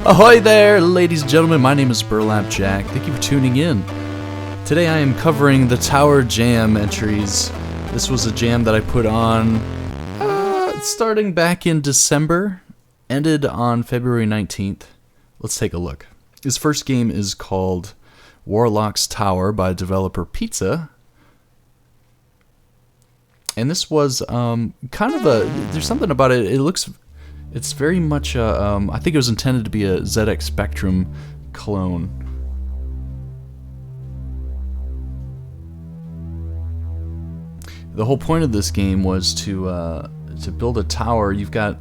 Ahoy there, ladies and gentlemen, my name is Burlapjack. Thank you for tuning in. Today I am covering the Tower Jam entries. This was a jam that I put on starting back in December, ended on February 19th. Let's take a look. This first game is called Warlocks Tower by developer Pizza. And this was kind of there's something about it, it's very much I think it was intended to be a ZX Spectrum clone. The whole point of this game was to build a tower. You've got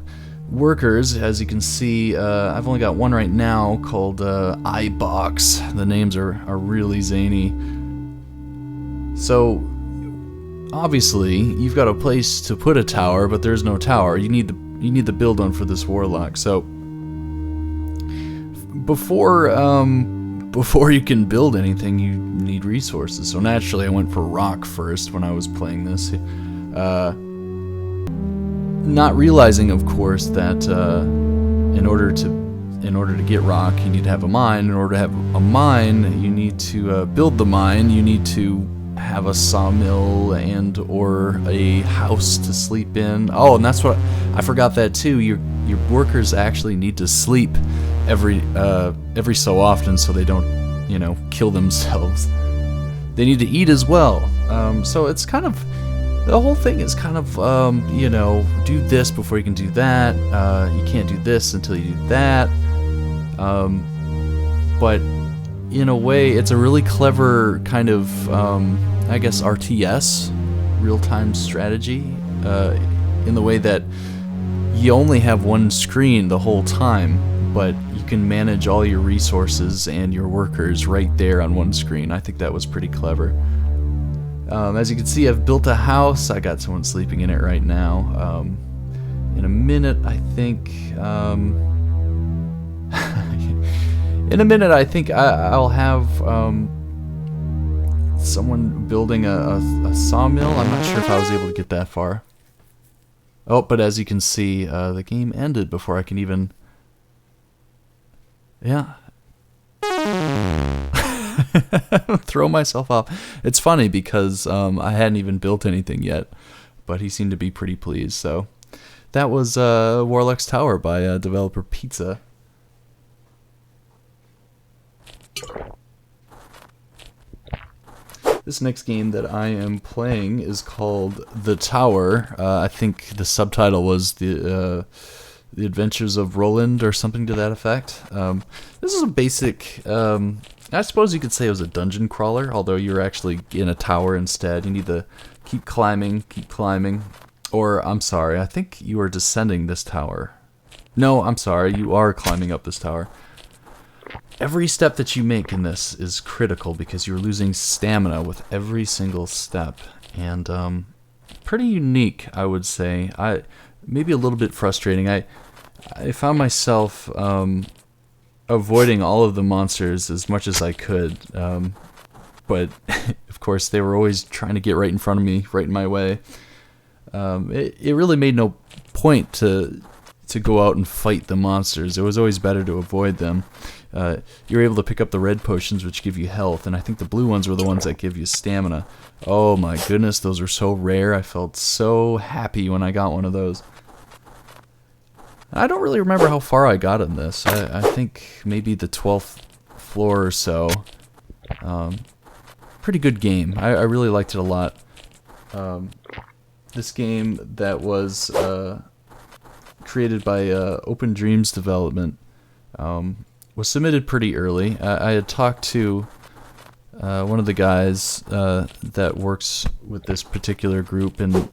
workers, as you can see. I've only got one right now called iBox. The names are really zany. So obviously you've got a place to put a tower, but there's no tower. You need the build one for this warlock. So before you can build anything, you need resources. So naturally I went for rock first when I was playing this, not realizing, of course, that in order to get rock, you need to have a mine. In order to have a mine, you need to build the mine. You need to have a sawmill and or a house to sleep in. Oh, and that's what I forgot that too. Your workers actually need to sleep every so often, so they don't, kill themselves. They need to eat as well. So it's kind of, the whole thing is kind of, do this before you can do that. You can't do this until you do that. But in a way, it's a really clever kind of, I guess, RTS, real-time strategy, in the way that you only have one screen the whole time, but you can manage all your resources and your workers right there on one screen. I think that was pretty clever. As you can see, I've built a house. I got someone sleeping in it right now. In a minute, I think... I'll have someone building a sawmill. I'm not sure if I was able to get that far. Oh, but as you can see, the game ended before I can even... Yeah. Throw myself off. It's funny because I hadn't even built anything yet, but he seemed to be pretty pleased. So that was Warlocks Tower by developer Pizza. This next game that I am playing is called The Tower. I think the subtitle was the Adventures of Roland or something to that effect. This is a basic, I suppose you could say it was a dungeon crawler, although you're actually in a tower instead. You need to keep climbing. Or, I'm sorry, I think you are descending this tower. No, I'm sorry, you are climbing up this tower. Every step that you make in this is critical because you're losing stamina with every single step, and pretty unique, I would say. Maybe a little bit frustrating. I found myself avoiding all of the monsters as much as I could, but of course they were always trying to get right in front of me, right in my way. It really made no point to go out and fight the monsters. It was always better to avoid them. You're able to pick up the red potions, which give you health, and I think the blue ones were the ones that give you stamina. Oh my goodness, those are so rare. I felt so happy when I got one of those. I don't really remember how far I got in this. I think maybe the 12th floor or so. Pretty good game. I really liked it a lot. This game that was created by Open Dreams Development was submitted pretty early. I had talked to one of the guys that works with this particular group, and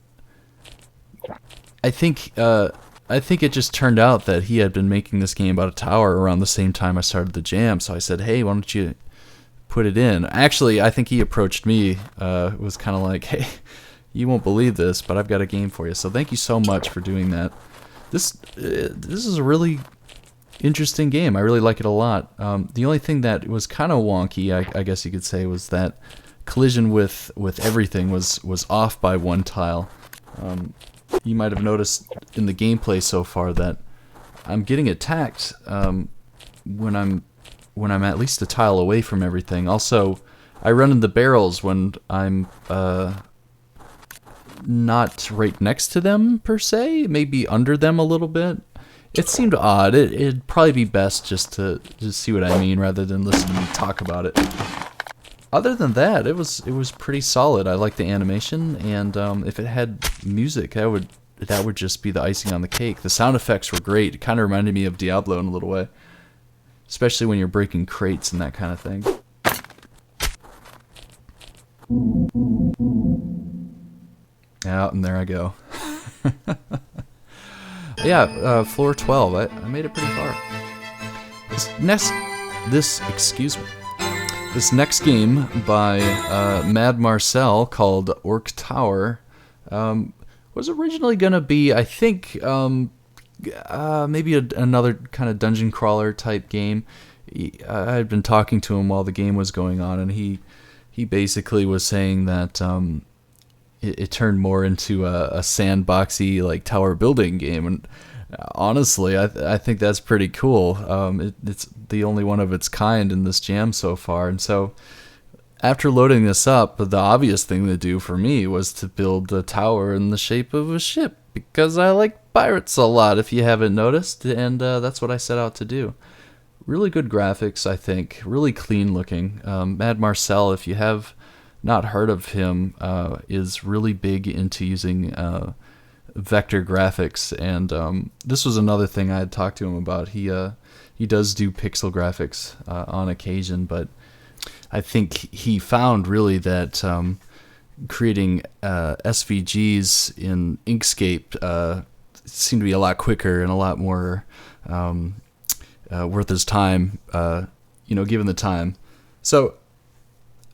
I think it just turned out that he had been making this game about a tower around the same time I started the jam. So I said, hey, why don't you put it in? Actually, I think he approached me. Was kind of like, hey, you won't believe this, but I've got a game for you. So thank you so much for doing that. This is a really interesting game. I really like it a lot. The only thing that was kind of wonky, I guess you could say, was that collision with everything was off by one tile. You might have noticed in the gameplay so far that I'm getting attacked when I'm at least a tile away from everything. Also, I run in the barrels when I'm not right next to them per se, maybe under them a little bit. It seemed odd. It'd probably be best just to see what I mean rather than listen to me talk about it. Other than that, it was pretty solid. I liked the animation, and if it had music, that would just be the icing on the cake. The sound effects were great. It kind of reminded me of Diablo in a little way, especially when you're breaking crates and that kind of thing. Out and there I go. Yeah, floor 12. I made it pretty far. This next game by Mad Marcel called Orcs Tower was originally gonna be, I think, maybe another kind of dungeon crawler type game. I had been talking to him while the game was going on, and he basically was saying that it turned more into a sandboxy like tower building game, and honestly, I think that's pretty cool. It's the only one of its kind in this jam so far, and so after loading this up, the obvious thing to do for me was to build a tower in the shape of a ship, because I like pirates a lot, if you haven't noticed, and that's what I set out to do. Really good graphics, I think, really clean looking. Mad Marcel, if you have not heard of him, is really big into using vector graphics, and this was another thing I had talked to him about. He does do pixel graphics on occasion, but I think he found really that creating SVGs in Inkscape seemed to be a lot quicker and a lot more worth his time, given the time. So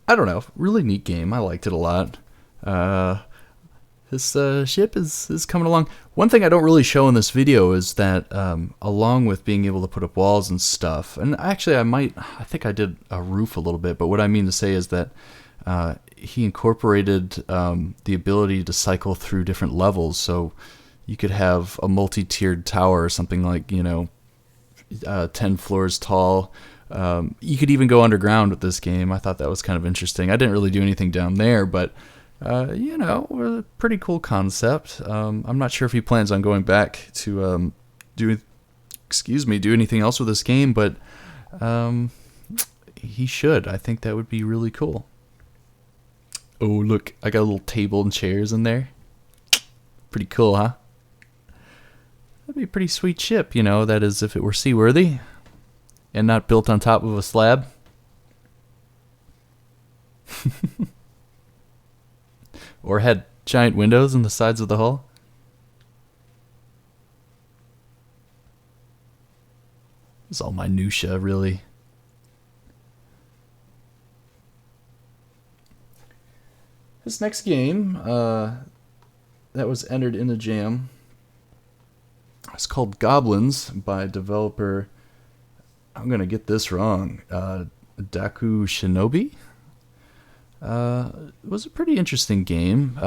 I don't know, really neat game. I liked it a lot. This ship is coming along. One thing I don't really show in this video is that along with being able to put up walls and stuff, and actually I think I did a roof a little bit, but what I mean to say is that he incorporated the ability to cycle through different levels, so you could have a multi-tiered tower or something like, 10 floors tall. You could even go underground with this game. I thought that was kind of interesting. I didn't really do anything down there, but a pretty cool concept. I'm not sure if he plans on going back to do anything else with this game, but he should. I think that would be really cool. Oh, look, I got a little table and chairs in there. Pretty cool, huh? That'd be a pretty sweet ship, that is if it were seaworthy and not built on top of a slab. Or had giant windows in the sides of the hull. It's all minutia, really. This next game that was entered in the jam is called Goblins by developer, I'm going to get this wrong, Daku Shinobi. It was a pretty interesting game.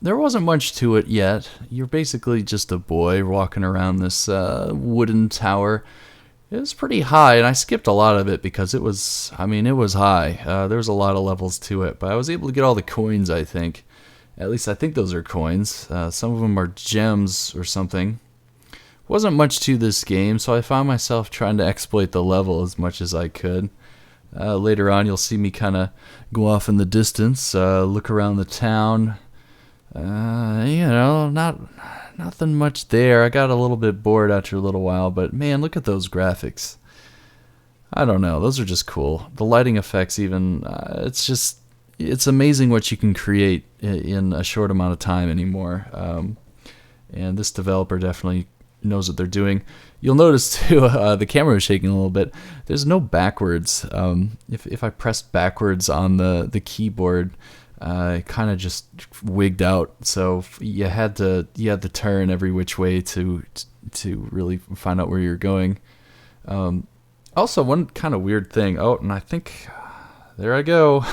There wasn't much to it yet. You're basically just a boy walking around this wooden tower. It was pretty high, and I skipped a lot of it because it was high. There was a lot of levels to it, but I was able to get all the coins, I think. At least I think those are coins. Some of them are gems or something. Wasn't much to this game, so I found myself trying to exploit the level as much as I could. Later on, you'll see me kind of go off in the distance, look around the town. Nothing much there. I got a little bit bored after a little while, but man, look at those graphics. I don't know, those are just cool. The lighting effects even, it's amazing what you can create in a short amount of time anymore. And this developer definitely knows what they're doing. You'll notice too, the camera is shaking a little bit. There's no backwards. If I pressed backwards on the keyboard, it kind of just wigged out. So you had to turn every which way to really find out where you're going. Also, one kind of weird thing. Oh, and I think there I go.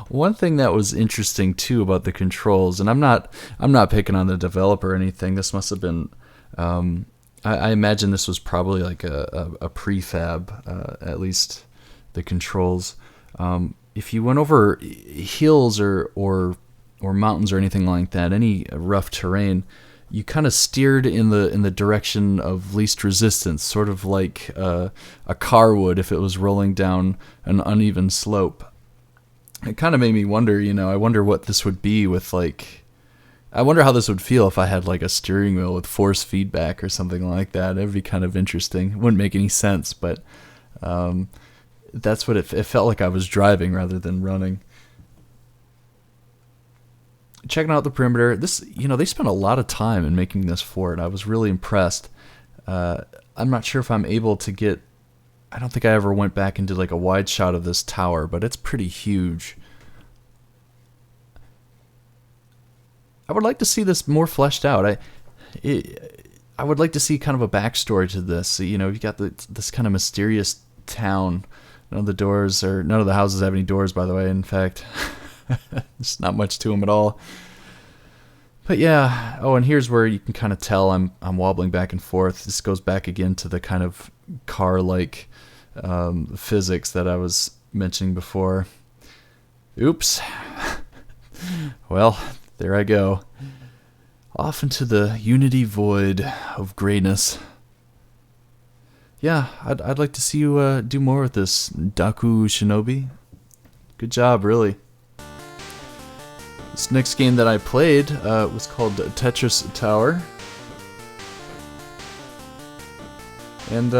One thing that was interesting too about the controls, and I'm not picking on the developer or anything. This must have been I imagine this was probably like a prefab, at least the controls. If you went over hills or mountains or anything like that, any rough terrain, you kind of steered in the direction of least resistance, sort of like a car would if it was rolling down an uneven slope. It kind of made me wonder, I wonder what this would be with I wonder how this would feel if I had like a steering wheel with force feedback or something like that. It'd be kind of interesting. It wouldn't make any sense, but that's what it felt like. I was driving rather than running. Checking out the perimeter. This, they spent a lot of time in making this fort. I was really impressed. I'm not sure if I'm able to get. I don't think I ever went back and did like a wide shot of this tower, but it's pretty huge. I would like to see this more fleshed out. I would like to see kind of a backstory to this. So, you've got this kind of mysterious town. None of the houses have any doors, by the way. In fact, there's not much to them at all. But yeah. Oh, and here's where you can kind of tell I'm wobbling back and forth. This goes back again to the kind of car-like physics that I was mentioning before. Oops. Well, there I go. Off into the unity void of grayness. Yeah, I'd like to see you do more with this, Daku Shinobi. Good job, really. This next game that I played was called Tetris Tower. And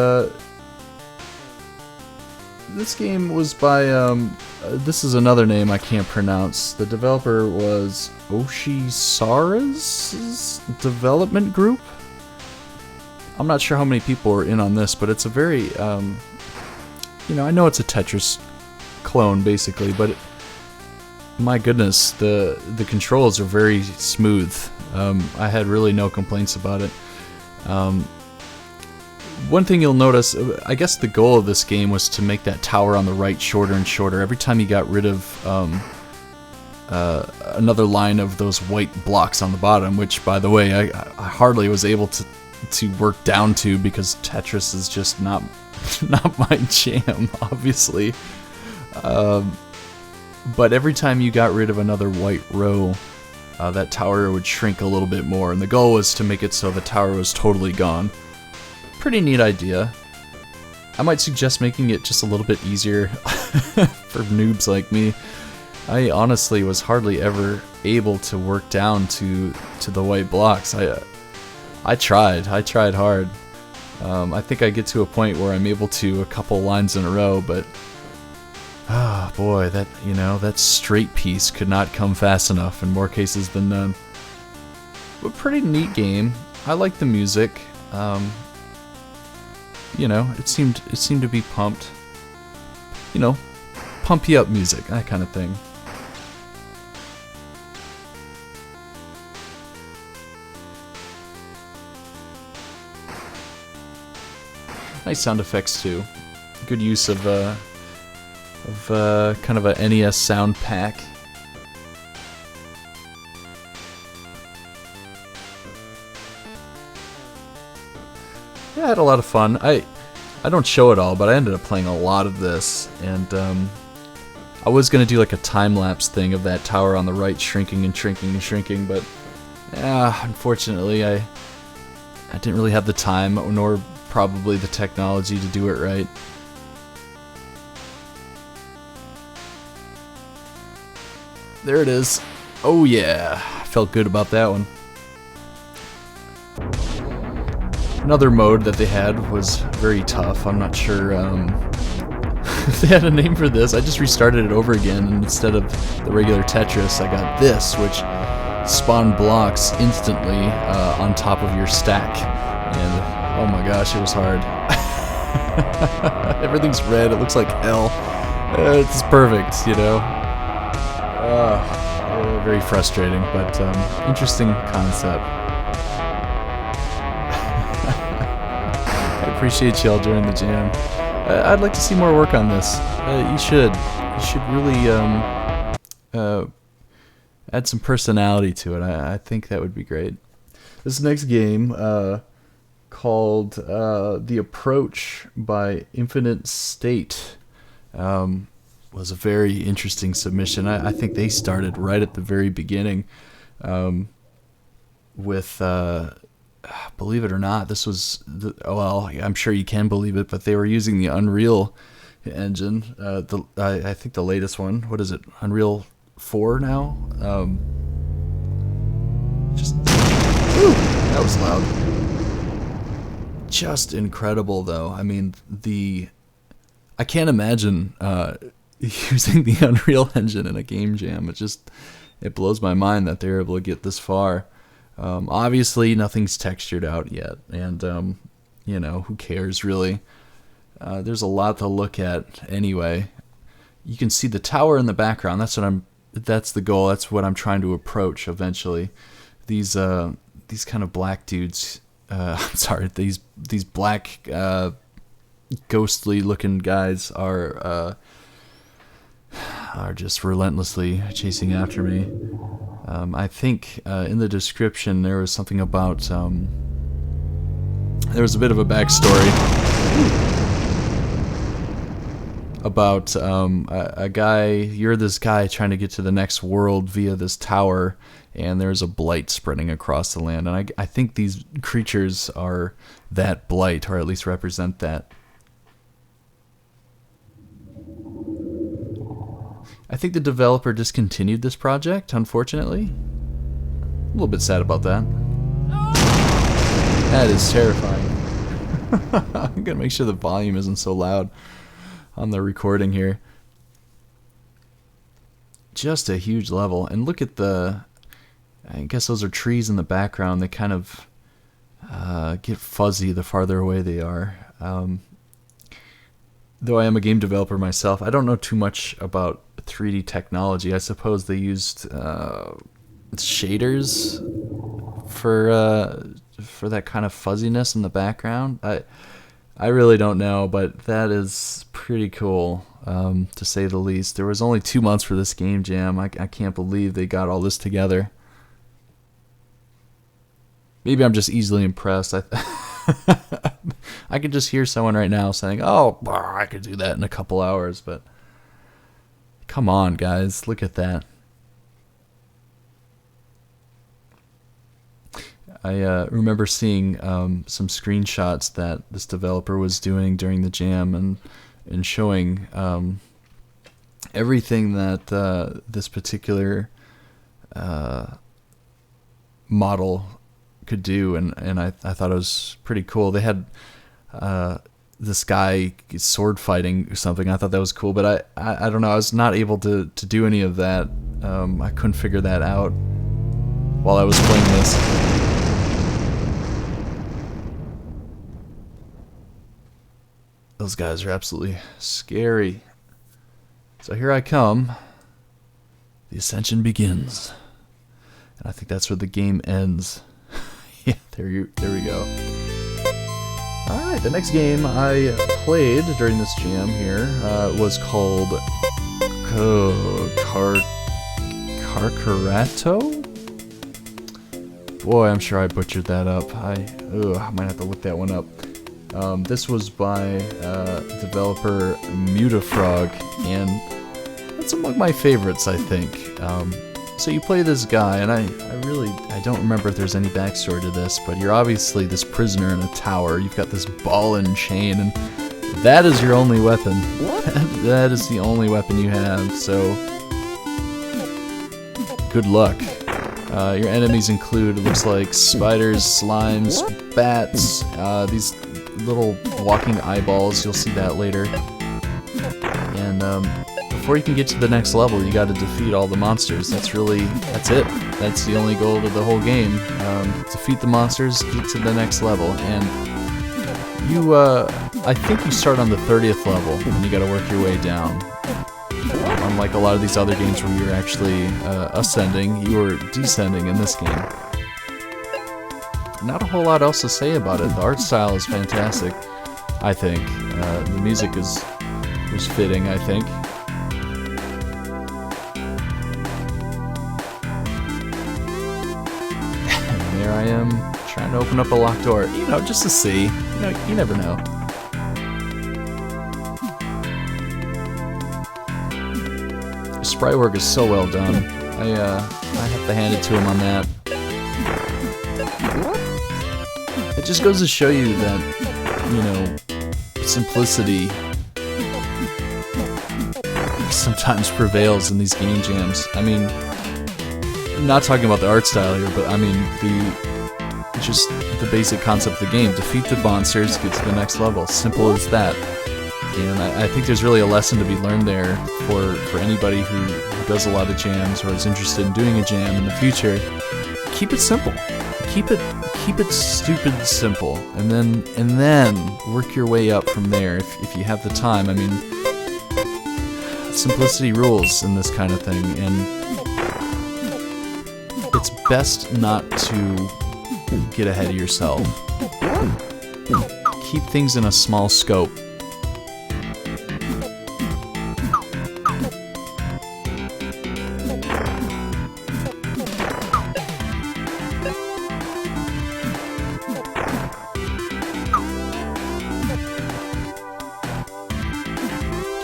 this game was by, this is another name I can't pronounce. The developer was Oshisara's development group. I'm not sure how many people are in on this, but it's a very, I know it's a Tetris clone basically, but my goodness, the controls are very smooth. I had really no complaints about it. One thing you'll notice, I guess the goal of this game was to make that tower on the right shorter and shorter. Every time you got rid of another line of those white blocks on the bottom, which, by the way, I hardly was able to work down to because Tetris is just not my jam, obviously. But every time you got rid of another white row, that tower would shrink a little bit more, and the goal was to make it so the tower was totally gone. Pretty neat idea. I might suggest making it just a little bit easier for noobs like me. I honestly was hardly ever able to work down to the white blocks. I tried hard. I think I get to a point where I'm able to a couple lines in a row, but boy, that straight piece could not come fast enough in more cases than none. But pretty neat game. I like the music. It seemed to be pumped. Pump you up music, that kind of thing. Nice sound effects too. Good use of kind of a NES sound pack. Yeah, I had a lot of fun. I don't show it all, but I ended up playing a lot of this, and I was gonna do like a time-lapse thing of that tower on the right shrinking and shrinking and shrinking, but yeah, unfortunately I didn't really have the time, nor probably the technology to do it right. There it is. Oh yeah, felt good about that one. Another mode that they had was very tough. I'm not sure if they had a name for this. I just restarted it over again, and instead of the regular Tetris, I got this, which spawned blocks instantly on top of your stack. And oh my gosh, it was hard. Everything's red. It looks like hell. It's perfect, very frustrating, but interesting concept. I appreciate y'all during the jam. I'd like to see more work on this. You should really add some personality to it. I think that would be great. This next game called The Approach by Infinite State. Was a very interesting submission. I think they started right at the very beginning with, believe it or not, this was, well, I'm sure you can believe it, but they were using the Unreal engine. I think the latest one, what is it, Unreal 4 now? That was loud. Just incredible, though. I mean, I can't imagine using the Unreal Engine in a game jam. It blows my mind that they're able to get this far. Obviously, nothing's textured out yet, and who cares really? There's a lot to look at anyway. You can see the tower in the background. That's the goal. That's what I'm trying to approach eventually. These kind of black dudes. I'm sorry. These black ghostly looking guys are just relentlessly chasing after me. I think in the description there was something about there was a bit of a backstory about a guy. You're this guy trying to get to the next world via this tower, and there's a blight spreading across the land, and I think these creatures are that blight, or at least represent that. I think the developer discontinued this project, unfortunately. A little bit sad about that. That is terrifying. I'm gonna make sure the volume isn't so loud on the recording here. Just a huge level. And look at I guess those are trees in the background. They kind of get fuzzy the farther away they are. Though I am a game developer myself, I don't know too much about 3D technology. I suppose they used shaders for that kind of fuzziness in the background. I really don't know, but that is pretty cool, to say the least. There was only 2 months for this game jam. I can't believe they got all this together. Maybe I'm just easily impressed. I could just hear someone right now saying, "Oh, I could do that in a couple hours," but come on, guys, look at that. I remember seeing some screenshots that this developer was doing during the jam and showing everything that this particular model could do, and I thought it was pretty cool. They had this guy sword fighting or something. I thought that was cool, but I don't know. I was not able to do any of that. I couldn't figure that out while I was playing this. Those guys are absolutely scary. So here I come. The ascension begins, and I think that's where the game ends. Yeah, there we go. Alright, the next game I played during this jam here was called Carcarato? Boy, I'm sure I butchered that up. I might have to look that one up. This was by developer Mutafrog, and it's among my favorites, I think. So you play this guy, and I don't remember if there's any backstory to this, but you're obviously this prisoner in a tower. You've got this ball and chain, and that is your only weapon. That is the only weapon you have, so good luck. Your enemies include, it looks like, spiders, slimes, bats, these little walking eyeballs. You'll see that later. And before you can get to the next level, you got to defeat all the monsters. That's it. That's the only goal of the whole game. Defeat the monsters, get to the next level, and you, I think you start on the 30th level, and you got to work your way down. Unlike a lot of these other games where you're actually ascending, you are descending in this game. Not a whole lot else to say about it. The art style is fantastic, I think. The music was fitting, I think. And there I am trying to open up a locked door, you know, just to see. You know, you never know. The sprite work is so well done. I have to hand it to him on that. It just goes to show you that, you know, simplicity sometimes prevails in these game jams. I mean, I'm not talking about the art style here, but I mean just the basic concept of the game. Defeat the monsters, get to the next level. Simple as that. And I think there's really a lesson to be learned there for anybody who does a lot of jams or is interested in doing a jam in the future. Keep it simple. Keep it stupid simple, and then work your way up from there if you have the time. I mean, simplicity rules in this kind of thing, and it's best not to get ahead of yourself. Keep things in a small scope.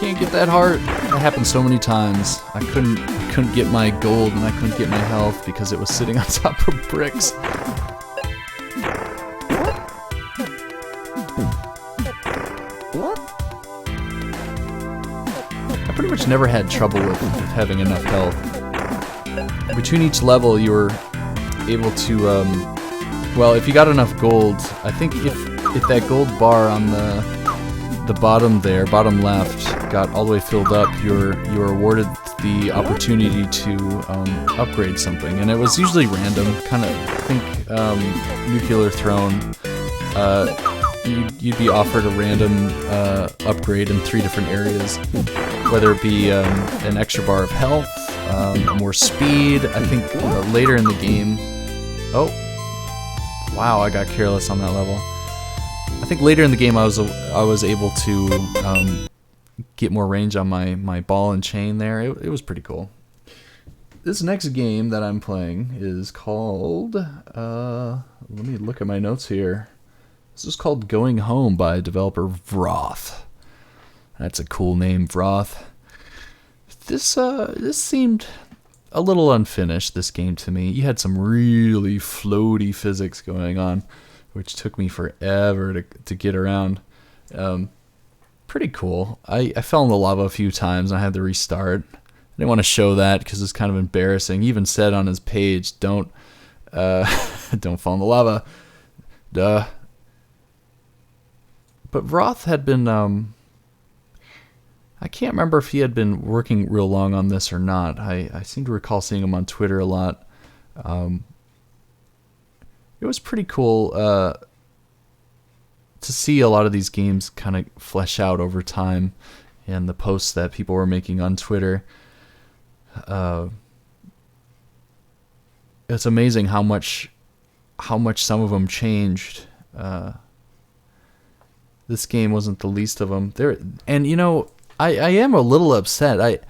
Can't get that heart. That happened so many times. I couldn't get my gold and I couldn't get my health because it was sitting on top of bricks. I pretty much never had trouble with having enough health. Between each level, you were able to, well, if you got enough gold, I think if that gold bar on the bottom there, bottom left, got all the way filled up, you were awarded the opportunity to upgrade something, and it was usually random. Kind of think nuclear throne. You'd be offered a random upgrade in 3 different areas, whether it be an extra bar of health, more speed. I think later in the game. Oh, wow! I got careless on that level. I think later in the game I was able to get more range on my ball and chain there. It was pretty cool. This next game that I'm playing is called, let me look at my notes here. This is called Going Home by developer Vroth. That's a cool name, Vroth. This seemed a little unfinished, this game, to me. You had some really floaty physics going on, which took me forever to get around. Pretty cool. I fell in the lava a few times and I had to restart. I didn't want to show that because it's kind of embarrassing. He even said on his page, don't fall in the lava. Duh. But Vroth had been, I can't remember if he had been working real long on this or not. I seem to recall seeing him on Twitter a lot. It was pretty cool to see a lot of these games kind of flesh out over time, and the posts that people were making on Twitter. It's amazing how much some of them changed. This game wasn't the least of them. And you know, I am a little upset.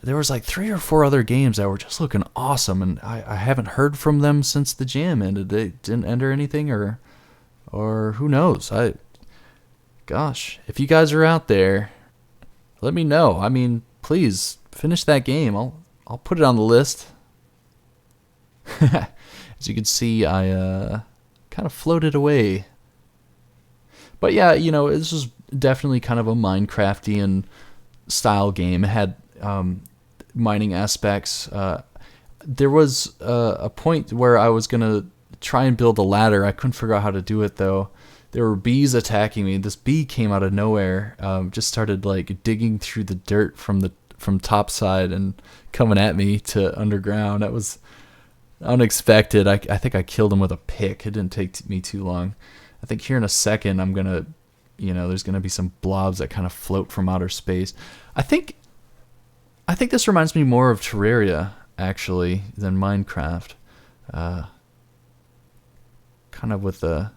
There was like 3 or 4 other games that were just looking awesome, and I haven't heard from them since the jam ended. They didn't enter anything, or who knows? Gosh, if you guys are out there, let me know. I mean, please finish that game. I'll put it on the list. As you can see, I kind of floated away. But yeah, you know, this was definitely kind of a Minecraftian style game. It had mining aspects. There was a point where I was gonna try and build a ladder. I couldn't figure out how to do it though. There were bees attacking me. This bee came out of nowhere. Just started like digging through the dirt from topside and coming at me to underground. That was unexpected. I think I killed him with a pick. It didn't take me too long. I think here in a second I'm gonna, there's gonna be some blobs that kind of float from outer space. I think this reminds me more of Terraria actually than Minecraft. Kind of with the...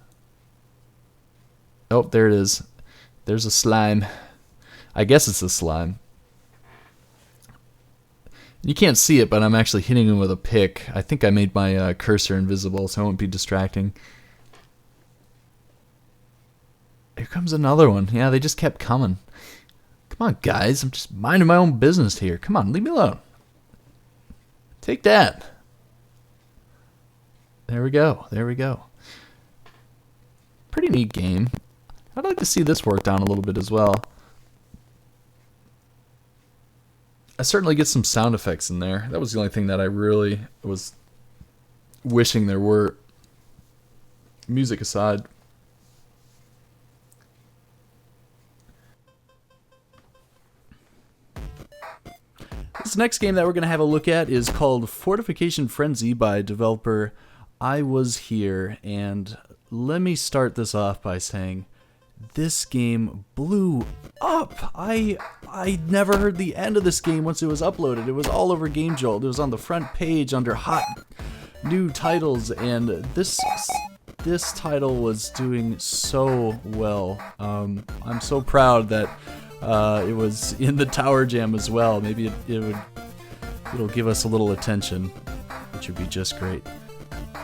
Oh, there it is. There's a slime. I guess it's a slime. You can't see it, but I'm actually hitting him with a pick. I think I made my cursor invisible so it won't be distracting. Here comes another one. Yeah, they just kept coming. Come on, guys. I'm just minding my own business here. Come on, leave me alone. Take that. There we go. There we go. Pretty neat game. I'd like to see this worked on a little bit as well. I certainly get some sound effects in there. That was the only thing that I really was wishing there were. Music aside. This next game that we're going to have a look at is called Fortification Frenzy by developer I Was Here. And let me start this off by saying this game blew up. I never heard the end of this game once it was uploaded. It was all over Game Jolt. It was on the front page under hot new titles, and this title was doing so well. I'm so proud that it was in the Tower Jam as well. Maybe it'll give us a little attention, which would be just great.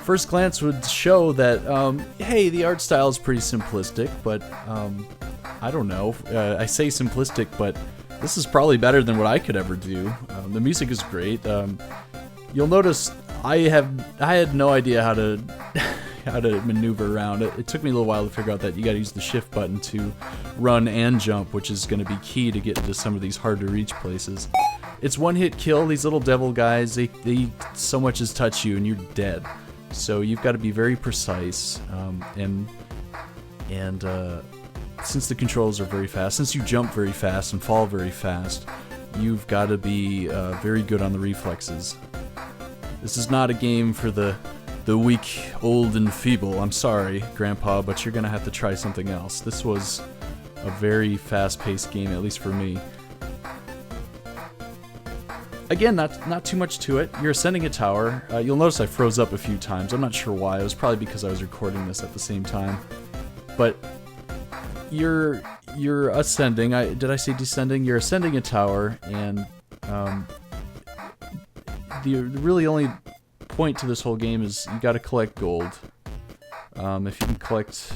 First glance would show that, hey, the art style is pretty simplistic, but I don't know. I say simplistic, but this is probably better than what I could ever do. The music is great. You'll notice I had no idea how to maneuver around. It took me a little while to figure out that you got to use the shift button to run and jump, which is going to be key to get into some of these hard to reach places. It's one hit kill. These little devil guys, they so much as touch you and you're dead. So you've got to be very precise, and since the controls are very fast, since you jump very fast and fall very fast, you've got to be very good on the reflexes. This is not a game for the weak, old, and feeble. I'm sorry, Grandpa, but you're gonna have to try something else. This was a very fast-paced game, at least for me. Again, not too much to it. You're ascending a tower. You'll notice I froze up a few times. I'm not sure why. It was probably because I was recording this at the same time. But you're ascending. Did I say descending? You're ascending a tower, and the really only point to this whole game is you got to collect gold. If you can collect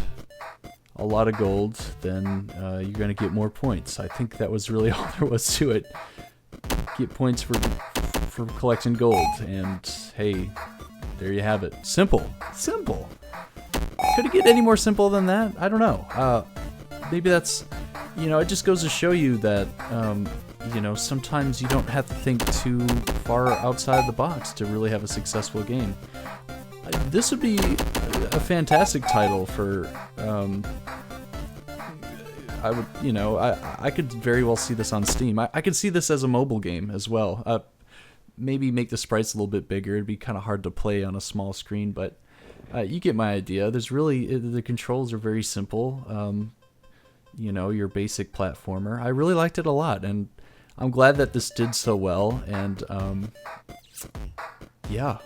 a lot of gold, then you're going to get more points. I think that was really all there was to it. Get points for collecting gold, and hey, there you have it. Simple. Could it get any more simple than that? I don't know. Maybe that's, it just goes to show you that, sometimes you don't have to think too far outside the box to really have a successful game. This would be a fantastic title for, I could very well see this on Steam. I could see this as a mobile game as well. Maybe make the sprites a little bit bigger. It'd be kind of hard to play on a small screen, but you get my idea. There's really, the controls are very simple. Your basic platformer. I really liked it a lot, and I'm glad that this did so well, and yeah.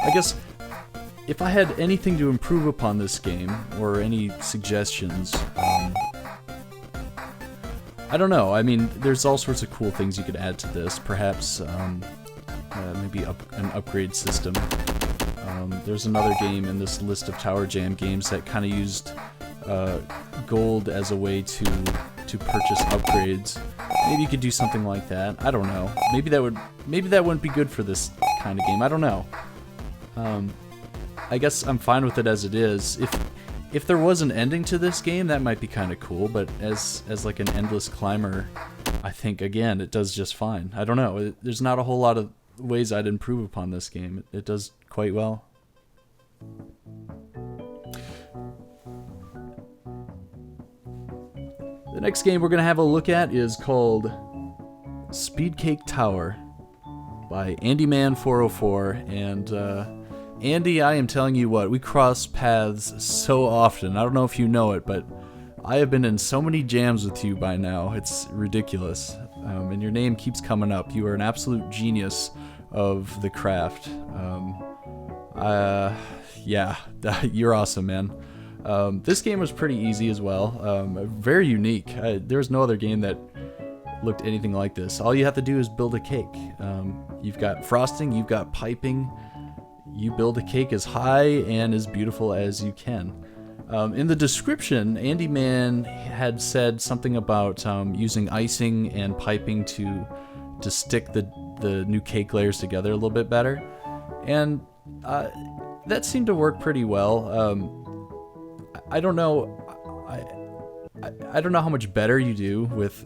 I guess if I had anything to improve upon this game, or any suggestions, I don't know. I mean, there's all sorts of cool things you could add to this. Perhaps maybe an upgrade system. There's another game in this list of Tower Jam games that kind of used gold as a way to purchase upgrades. Maybe you could do something like that. I don't know. Maybe that wouldn't be good for this kind of game. I don't know. I guess I'm fine with it as it is. If there was an ending to this game, that might be kind of cool, but as like an endless climber, I think, again, it does just fine. I don't know. There's not a whole lot of ways I'd improve upon this game. It does quite well. The next game we're going to have a look at is called Speedcake Tower by AndyMan404, and Andy, I am telling you what, we cross paths so often. I don't know if you know it, but I have been in so many jams with you by now. It's ridiculous. And your name keeps coming up. You are an absolute genius of the craft. Yeah, you're awesome, man. This game was pretty easy as well. Very unique. There's no other game that looked anything like this. All you have to do is build a cake. You've got frosting, you've got piping. You build a cake as high and as beautiful as you can. In the description, Andy Man had said something about using icing and piping to stick the new cake layers together a little bit better, and that seemed to work pretty well. I don't know. I don't know how much better you do with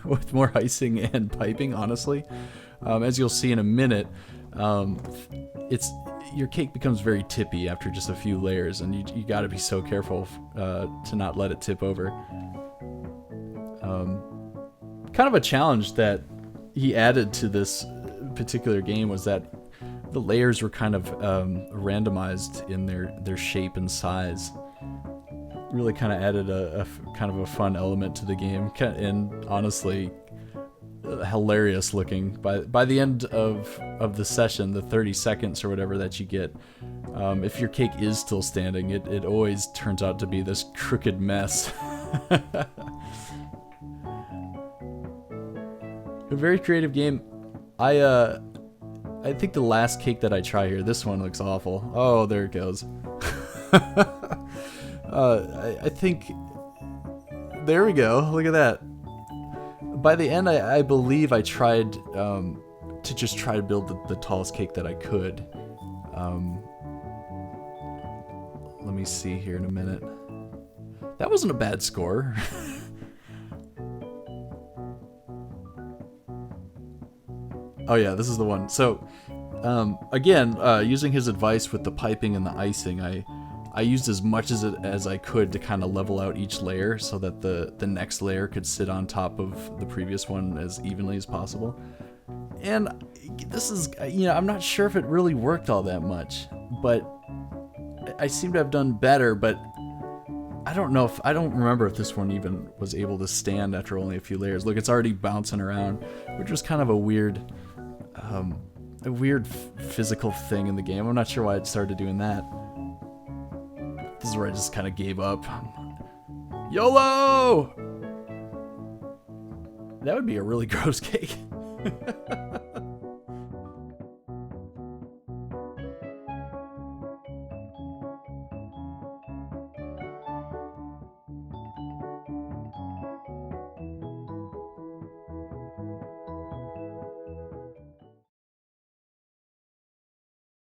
with more icing and piping, honestly. As you'll see in a minute, your cake becomes very tippy after just a few layers, and you got to be so careful to not let it tip over. Kind of a challenge that he added to this particular game was that the layers were kind of randomized in their shape and size. Really kind of added a kind of a fun element to the game, and honestly, hilarious looking. By the end of the session, the 30 seconds or whatever that you get, if your cake is still standing, it always turns out to be this crooked mess. A very creative game. I think the last cake that I try here, this one looks awful. Oh, there it goes. I think, there we go, look at that. By the end, I believe I tried to just try to build the tallest cake that I could. Let me see here in a minute. That wasn't a bad score. Oh yeah, this is the one. So, again, using his advice with the piping and the icing, I used as much as I could to kind of level out each layer so that the next layer could sit on top of the previous one as evenly as possible. And this is, I'm not sure if it really worked all that much, but I seem to have done better, but I don't remember if this one even was able to stand after only a few layers. Look, it's already bouncing around, which was kind of a weird physical thing in the game. I'm not sure why it started doing that. This is where I just kind of gave up. YOLO! That would be a really gross cake.